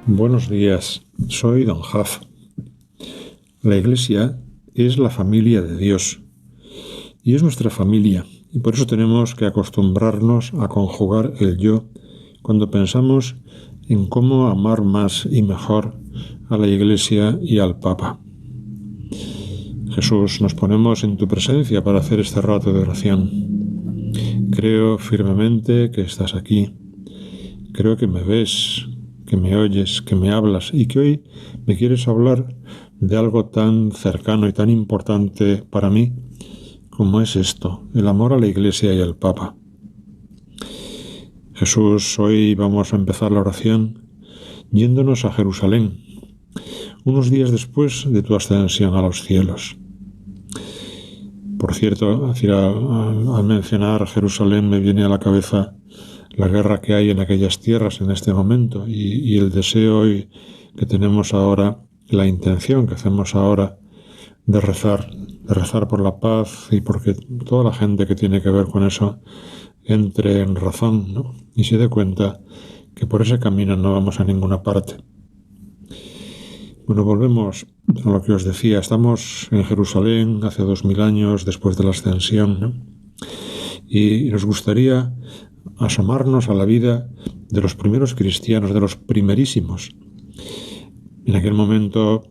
Buenos días, soy Don Jaf. La Iglesia es la familia de Dios y es nuestra familia, y por eso tenemos que acostumbrarnos a conjugar el yo cuando pensamos en cómo amar más y mejor a la Iglesia y al Papa. Jesús, nos ponemos en tu presencia para hacer este rato de oración. Creo firmemente que estás aquí. Creo que me ves, que me oyes, que me hablas y que hoy me quieres hablar de algo tan cercano y tan importante para mí como es esto, el amor a la Iglesia y al Papa. Jesús, hoy vamos a empezar la oración yéndonos a Jerusalén, unos días después de tu ascensión a los cielos. Por cierto, al mencionar Jerusalén me viene a la cabeza la guerra que hay en aquellas tierras en este momento y el deseo que tenemos ahora, la intención que hacemos ahora de rezar por la paz y porque toda la gente que tiene que ver con eso entre en razón, ¿no? Y se dé cuenta que por ese camino no vamos a ninguna parte. Bueno, volvemos a lo que os decía. Estamos en Jerusalén hace 2000 años después de la ascensión, ¿no? Y nos gustaría asomarnos a la vida de los primeros cristianos, de los primerísimos. En aquel momento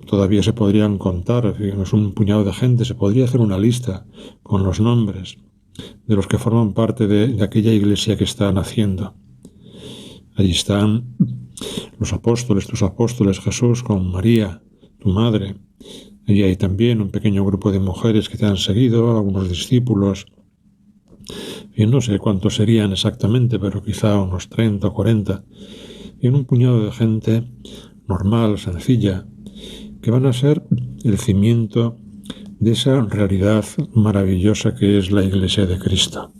todavía se podrían contar, digamos, un puñado de gente, se podría hacer una lista con los nombres de los que forman parte de aquella iglesia que está naciendo. Allí están los apóstoles, tus apóstoles, Jesús con María, tu madre. Allí hay también un pequeño grupo de mujeres que te han seguido, algunos discípulos. Y no sé cuántos serían exactamente, pero quizá unos 30 o 40. Y un puñado de gente normal, sencilla, que van a ser el cimiento de esa realidad maravillosa que es la Iglesia de Cristo.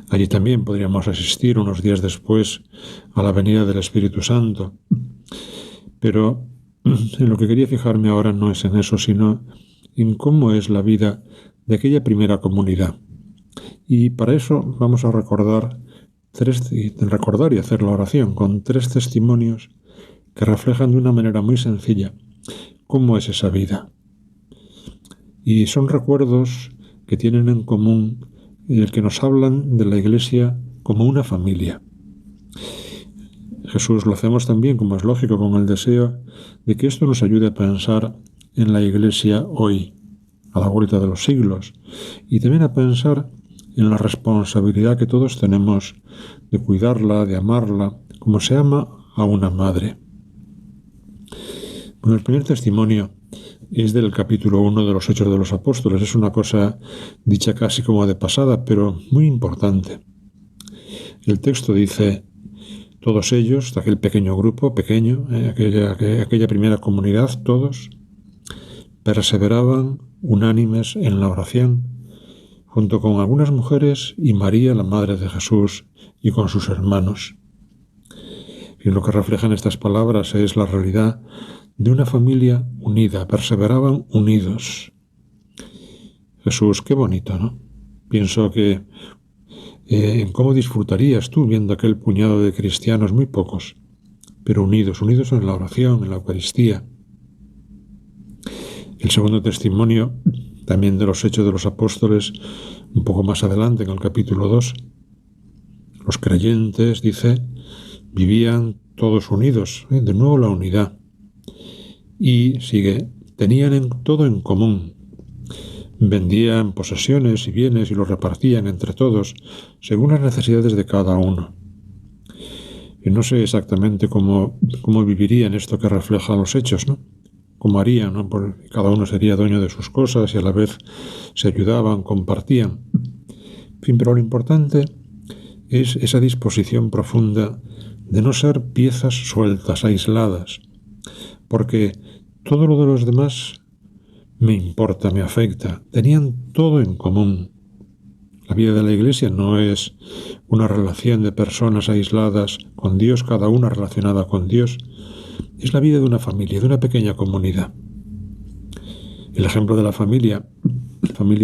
Allí también podríamos asistir unos días después a la venida del Espíritu Santo. Pero en lo que quería fijarme ahora no es en eso, sino en cómo es la vida de aquella primera comunidad. Y para eso vamos a recordar y hacer la oración con 3 testimonios que reflejan de una manera muy sencilla cómo es esa vida. Y son recuerdos que tienen en común el que nos hablan de la Iglesia como una familia. Jesús, lo hacemos también, como es lógico, con el deseo de que esto nos ayude a pensar en la Iglesia hoy, a la vuelta de los siglos, y también a pensar en la responsabilidad que todos tenemos de cuidarla, de amarla, como se ama a una madre. Bueno, el primer testimonio es del capítulo 1 de los Hechos de los Apóstoles. Es una cosa dicha casi como de pasada, pero muy importante. El texto dice: todos ellos, de aquel pequeño grupo, aquella primera comunidad, todos perseveraban unánimes en la oración, junto con algunas mujeres y María, la madre de Jesús, y con sus hermanos. Y lo que reflejan estas palabras es la realidad de una familia unida, perseveraban unidos. Jesús, qué bonito, ¿no? Pienso que en cómo disfrutarías tú viendo aquel puñado de cristianos, muy pocos, pero unidos en la oración, en la Eucaristía. El segundo testimonio, también de los Hechos de los Apóstoles, un poco más adelante, en el capítulo 2, los creyentes, dice, vivían todos unidos, de nuevo la unidad. Y sigue, tenían todo en común. Vendían posesiones y bienes y los repartían entre todos, según las necesidades de cada uno. Y no sé exactamente cómo vivirían esto que reflejan los hechos, ¿no? Cómo harían, ¿no? Porque cada uno sería dueño de sus cosas y a la vez se ayudaban, compartían. En fin, pero lo importante es esa disposición profunda de no ser piezas sueltas, aisladas, porque todo lo de los demás me importa, me afecta. Tenían todo en común. La vida de la Iglesia no es una relación de personas aisladas con Dios, cada una relacionada con Dios. Es la vida de una familia, de una pequeña comunidad. El ejemplo de la familia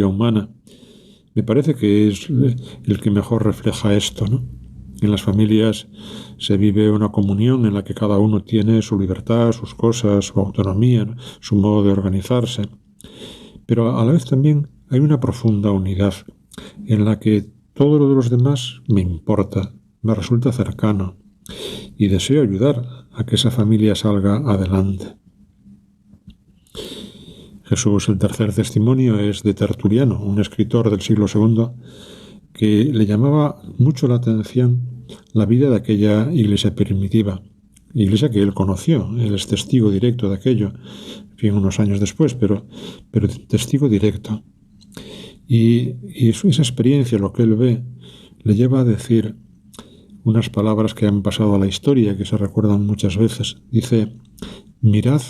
humana, me parece que es el que mejor refleja esto, ¿no? En las familias se vive una comunión en la que cada uno tiene su libertad, sus cosas, su autonomía, su modo de organizarse. Pero a la vez también hay una profunda unidad en la que todo lo de los demás me importa, me resulta cercano y deseo ayudar a que esa familia salga adelante. Jesús, el tercer testimonio, es de Tertuliano, un escritor del siglo II, que le llamaba mucho la atención la vida de aquella iglesia primitiva, iglesia que él conoció, él es testigo directo de aquello, en fin, unos años después, pero testigo directo. Y esa experiencia, lo que él ve, le lleva a decir unas palabras que han pasado a la historia, que se recuerdan muchas veces. Dice: mirad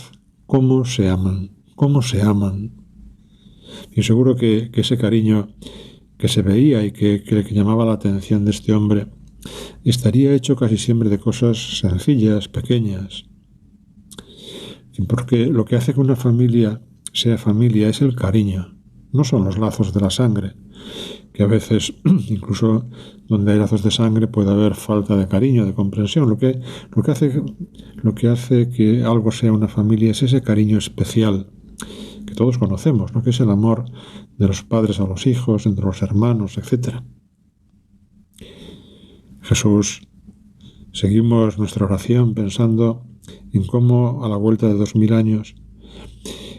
cómo se aman, cómo se aman. Y seguro que ese cariño que se veía y que llamaba la atención de este hombre estaría hecho casi siempre de cosas sencillas, pequeñas. Porque lo que hace que una familia sea familia es el cariño, no son los lazos de la sangre, que a veces, incluso donde hay lazos de sangre, puede haber falta de cariño, de comprensión. Lo que hace que algo sea una familia es ese cariño especial que todos conocemos, ¿no? Que es el amor de los padres a los hijos, entre los hermanos, etc. Jesús, seguimos nuestra oración pensando en cómo a la vuelta de 2000 años,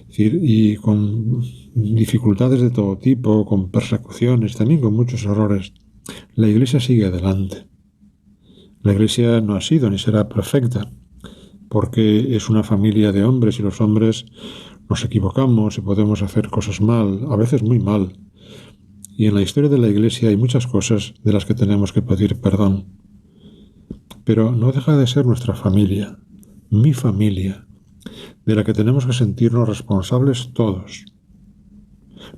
y con dificultades de todo tipo, con persecuciones, también con muchos errores, la Iglesia sigue adelante. La Iglesia no ha sido ni será perfecta, porque es una familia de hombres y los hombres nos equivocamos y podemos hacer cosas mal, a veces muy mal. Y en la historia de la Iglesia hay muchas cosas de las que tenemos que pedir perdón. Pero no deja de ser nuestra familia, mi familia, de la que tenemos que sentirnos responsables todos.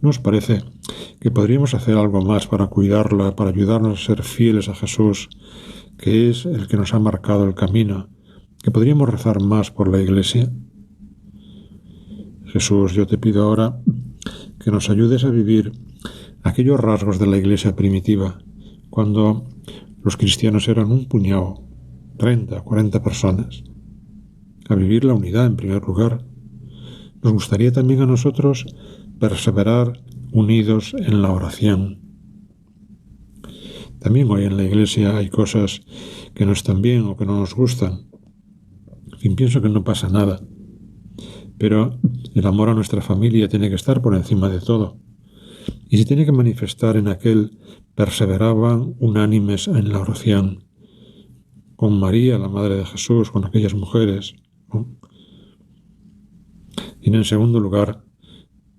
¿No os parece que podríamos hacer algo más para cuidarla, para ayudarnos a ser fieles a Jesús, que es el que nos ha marcado el camino, que podríamos rezar más por la Iglesia? Jesús, yo te pido ahora que nos ayudes a vivir aquellos rasgos de la Iglesia primitiva, cuando los cristianos eran un puñado, 30, 40 personas, a vivir la unidad en primer lugar. Nos gustaría también a nosotros perseverar unidos en la oración. También hoy en la Iglesia hay cosas que no están bien o que no nos gustan. En fin, pienso que no pasa nada. Pero el amor a nuestra familia tiene que estar por encima de todo. Y se tiene que manifestar en aquel perseveraban unánimes en la oración, con María, la Madre de Jesús, con aquellas mujeres, ¿no? Y en segundo lugar,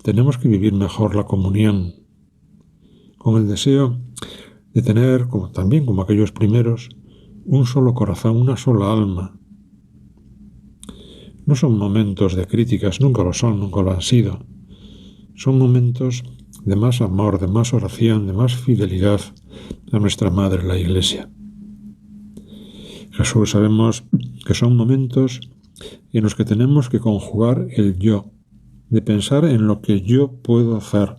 tenemos que vivir mejor la comunión, con el deseo de tener, también como aquellos primeros, un solo corazón, una sola alma. No son momentos de críticas, nunca lo son, nunca lo han sido. Son momentos de más amor, de más oración, de más fidelidad a nuestra Madre, la Iglesia. Jesús, sabemos que son momentos en los que tenemos que conjugar el yo, de pensar en lo que yo puedo hacer.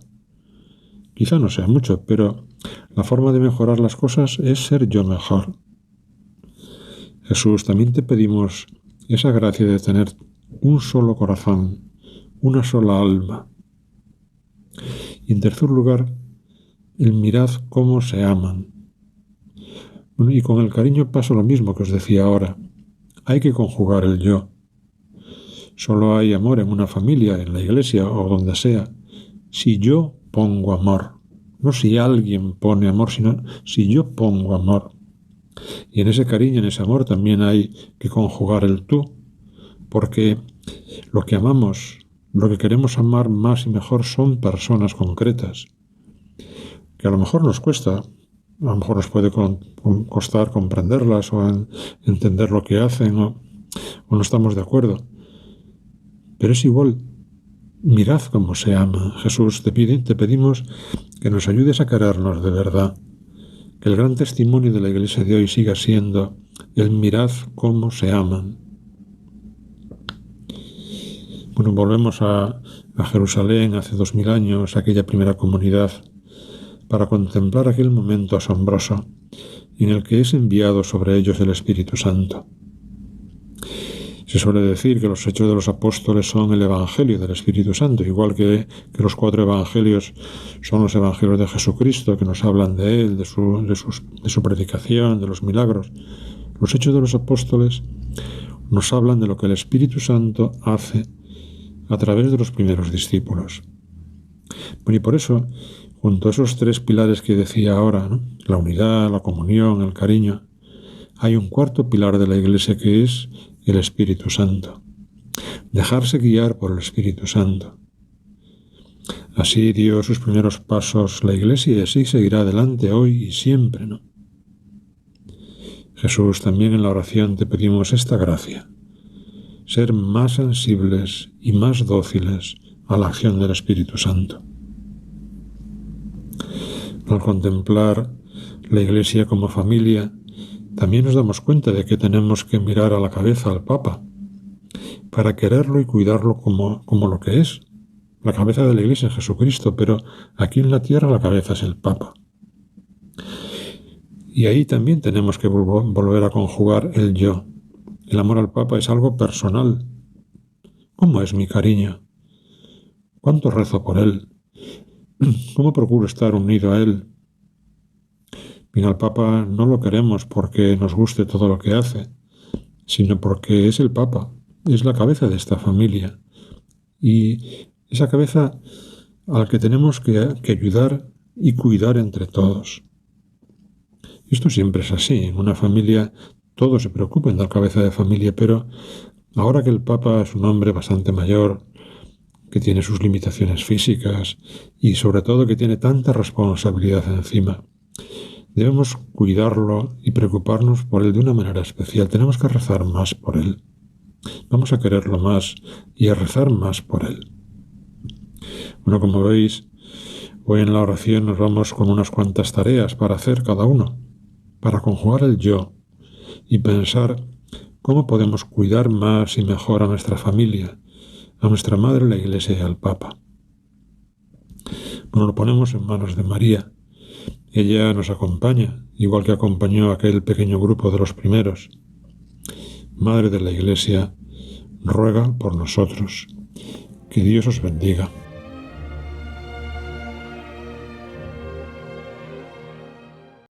Quizá no sea mucho, pero la forma de mejorar las cosas es ser yo mejor. Jesús, también te pedimos esa gracia de tener un solo corazón, una sola alma. Y en tercer lugar, el mirad cómo se aman. Bueno, y con el cariño pasa lo mismo que os decía ahora. Hay que conjugar el yo. Solo hay amor en una familia, en la iglesia o donde sea, si yo pongo amor. No si alguien pone amor, sino si yo pongo amor. Y en ese cariño, en ese amor, también hay que conjugar el tú, porque lo que amamos, lo que queremos amar más y mejor son personas concretas, que a lo mejor nos cuesta, a lo mejor nos puede costar comprenderlas o entender lo que hacen o no estamos de acuerdo. Pero es igual, mirad cómo se ama. Jesús, te pedimos que nos ayudes a querernos de verdad, que el gran testimonio de la Iglesia de hoy siga siendo el mirad cómo se aman. Bueno, volvemos a Jerusalén hace 2000 años, aquella primera comunidad, para contemplar aquel momento asombroso en el que es enviado sobre ellos el Espíritu Santo. Se suele decir que los hechos de los apóstoles son el Evangelio del Espíritu Santo, igual que los 4 evangelios son los evangelios de Jesucristo, que nos hablan de Él, de su predicación, de los milagros. Los hechos de los apóstoles nos hablan de lo que el Espíritu Santo hace a través de los primeros discípulos. Bueno, y por eso, junto a esos 3 pilares que decía ahora, ¿no?, la unidad, la comunión, el cariño, hay un 4º pilar de la Iglesia que es el Espíritu Santo. Dejarse guiar por el Espíritu Santo. Así dio sus primeros pasos la Iglesia y así seguirá adelante hoy y siempre, ¿no? Jesús, también en la oración te pedimos esta gracia: ser más sensibles y más dóciles a la acción del Espíritu Santo. Al contemplar la Iglesia como familia, también nos damos cuenta de que tenemos que mirar a la cabeza, al Papa, para quererlo y cuidarlo como lo que es, la cabeza de la Iglesia, Jesucristo, pero aquí en la tierra la cabeza es el Papa. Y ahí también tenemos que volver a conjugar el yo. El amor al Papa es algo personal. ¿Cómo es mi cariño? ¿Cuánto rezo por él? ¿Cómo procuro estar unido a él? Bien, al Papa no lo queremos porque nos guste todo lo que hace, sino porque es el Papa, es la cabeza de esta familia. Y esa cabeza a la que tenemos que ayudar y cuidar entre todos. Esto siempre es así. En una familia todos se preocupan de la cabeza de familia, pero ahora que el Papa es un hombre bastante mayor, que tiene sus limitaciones físicas y sobre todo que tiene tanta responsabilidad encima, debemos cuidarlo y preocuparnos por él de una manera especial. Tenemos que rezar más por él. Vamos a quererlo más y a rezar más por él. Bueno, como veis, hoy en la oración nos vamos con unas cuantas tareas para hacer cada uno, para conjugar el yo y pensar cómo podemos cuidar más y mejor a nuestra familia, a nuestra Madre, la Iglesia y al Papa. Bueno, lo ponemos en manos de María. Ella nos acompaña, igual que acompañó a aquel pequeño grupo de los primeros. Madre de la Iglesia, ruega por nosotros. Que Dios os bendiga.